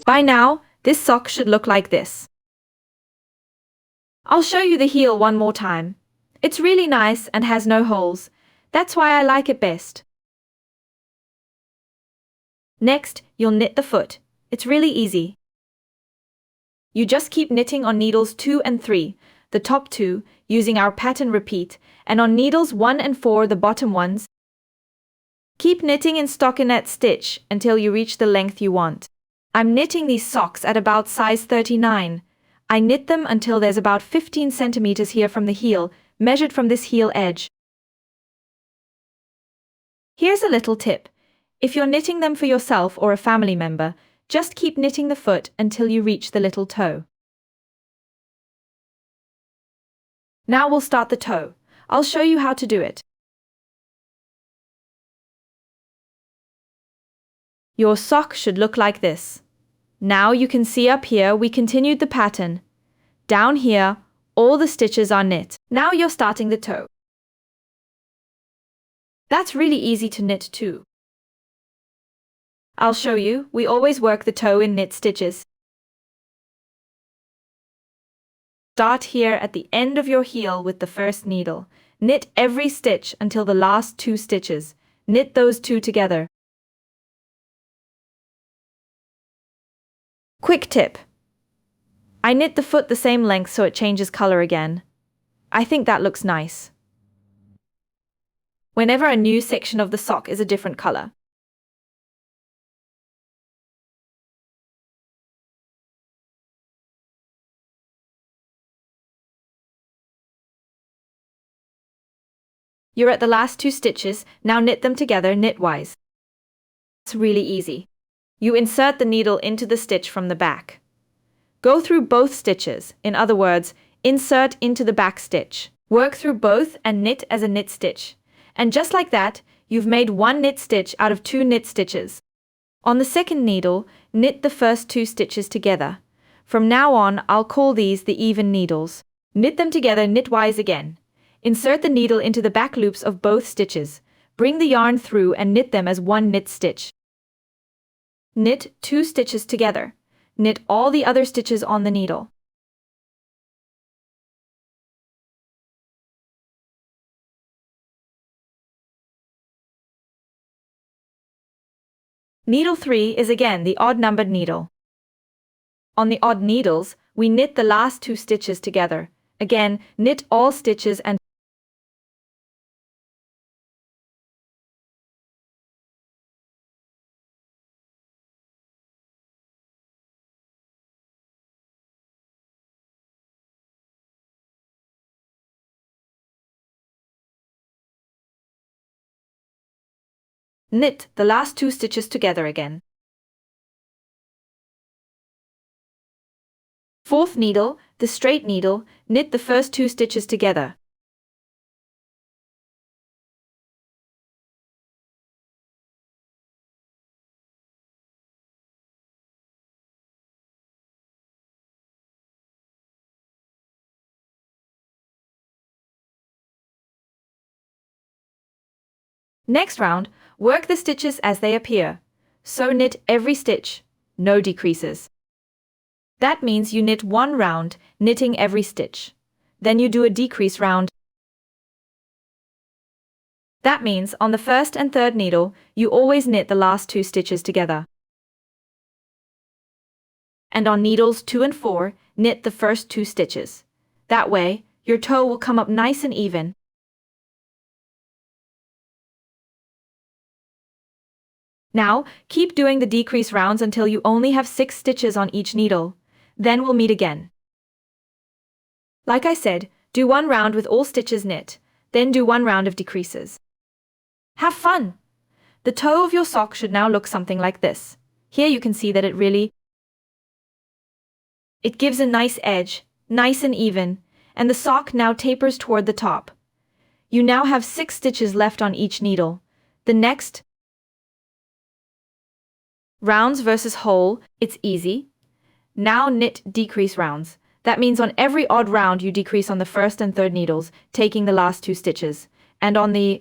By now, this sock should look like this. I'll show you the heel one more time. It's really nice and has no holes. That's why I like it best. Next, you'll knit the foot. It's really easy. You just keep knitting on needles 2 and 3, the top 2, using our pattern repeat, and on needles 1 and 4, the bottom ones. Keep knitting in stockinette stitch until you reach the length you want. I'm knitting these socks at about size 39. I knit them until there's about 15 centimeters here from the heel, measured from this heel edge. Here's a little tip. If you're knitting them for yourself or a family member, just keep knitting the foot until you reach the little toe. Now we'll start the toe. I'll show you how to do it. Your sock should look like this. Now you can see up here we continued the pattern. Down here, all the stitches are knit. Now you're starting the toe. That's really easy to knit too. I'll show you, we always work the toe in knit stitches. Start here at the end of your heel with the first needle. Knit every stitch until the last 2 stitches. Knit those 2 together. Quick tip. I knit the foot the same length so it changes color again. I think that looks nice. Whenever a new section of the sock is a different color. You're at the last 2 stitches, now knit them together knitwise. It's really easy. You insert the needle into the stitch from the back. Go through both stitches, in other words, insert into the back stitch. Work through both and knit as a knit stitch. And just like that, you've made 1 knit stitch out of 2 knit stitches. On the second needle, knit the first 2 stitches together. From now on, I'll call these the even needles. Knit them together knitwise again. Insert the needle into the back loops of both stitches. Bring the yarn through and knit them as 1 knit stitch. Knit 2 stitches together. Knit all the other stitches on the needle. Needle 3 is again the odd-numbered needle. On the odd needles, we knit the last 2 stitches together. Again, knit all stitches and knit the last 2 stitches together again. Fourth needle, the straight needle, knit the first 2 stitches together. Next round, work the stitches as they appear. So knit every stitch, no decreases. That means you knit 1 round, knitting every stitch. Then you do a decrease round. That means on the first and third needle, you always knit the last 2 stitches together. And on needles 2 and 4, knit the first 2 stitches. That way, your toe will come up nice and even. Now, keep doing the decrease rounds until you only have 6 stitches on each needle. Then we'll meet again. Like I said, do 1 round with all stitches knit, then do 1 round of decreases. Have fun! The toe of your sock should now look something like this. Here you can see that it gives a nice edge, nice and even, and the sock now tapers toward the top. You now have 6 stitches left on each needle. The next rounds versus whole, it's easy. Now knit decrease rounds. That means on every odd round you decrease on the first and third needles, taking the last 2 stitches. And on the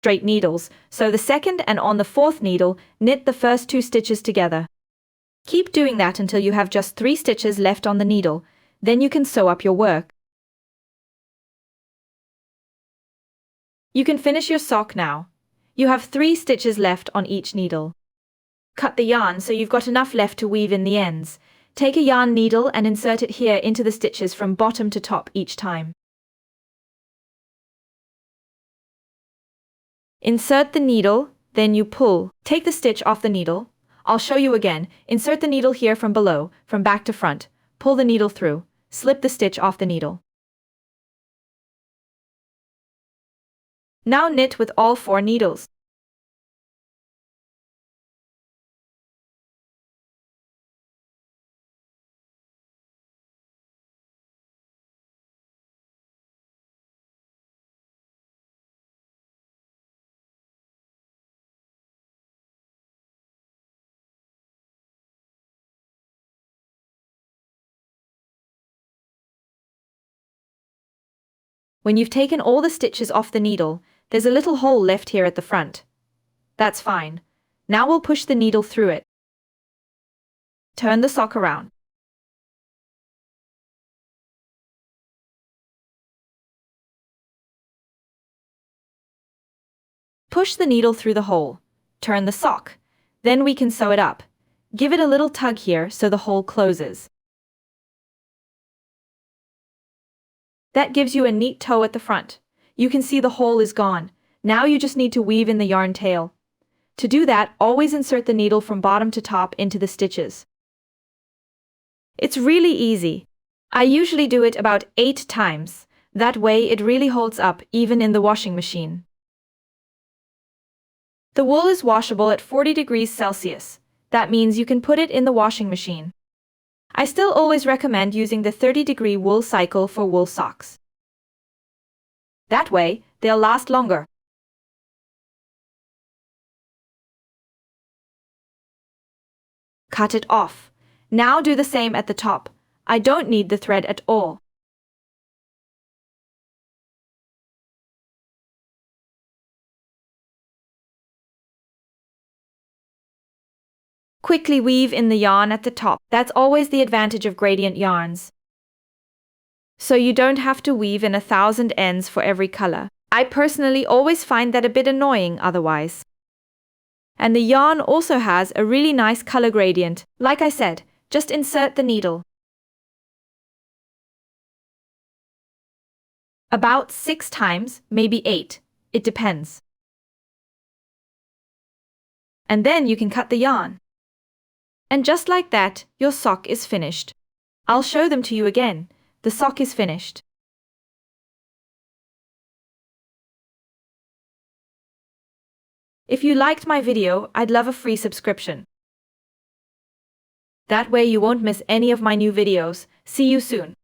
straight needles, so the second and on the fourth needle, knit the first 2 stitches together. Keep doing that until you have just 3 stitches left on the needle, then you can sew up your work. You can finish your sock now. You have 3 stitches left on each needle. Cut the yarn so you've got enough left to weave in the ends. Take a yarn needle and insert it here into the stitches from bottom to top each time. Insert the needle, then you pull. Take the stitch off the needle. I'll show you again. Insert the needle here from below, from back to front. Pull the needle through. Slip the stitch off the needle. Now knit with all 4 needles. When you've taken all the stitches off the needle, there's a little hole left here at the front. That's fine. Now we'll push the needle through it. Turn the sock around. Push the needle through the hole. Turn the sock. Then we can sew it up. Give it a little tug here so the hole closes. That gives you a neat toe at the front. You can see the hole is gone. Now you just need to weave in the yarn tail. To do that, always insert the needle from bottom to top into the stitches. It's really easy. I usually do it about 8 times. That way it really holds up even in the washing machine. The wool is washable at 40 degrees Celsius. That means you can put it in the washing machine. I still always recommend using the 30-degree wool cycle for wool socks. That way, they'll last longer. Cut it off. Now do the same at the top. I don't need the thread at all. Quickly weave in the yarn at the top. That's always the advantage of gradient yarns. So you don't have to weave in 1,000 ends for every color. I personally always find that a bit annoying otherwise. And the yarn also has a really nice color gradient. Like I said, just insert the needle. About 6 times, maybe 8. It depends. And then you can cut the yarn. And just like that, your sock is finished. I'll show them to you again. The sock is finished. If you liked my video, I'd love a free subscription. That way you won't miss any of my new videos. See you soon.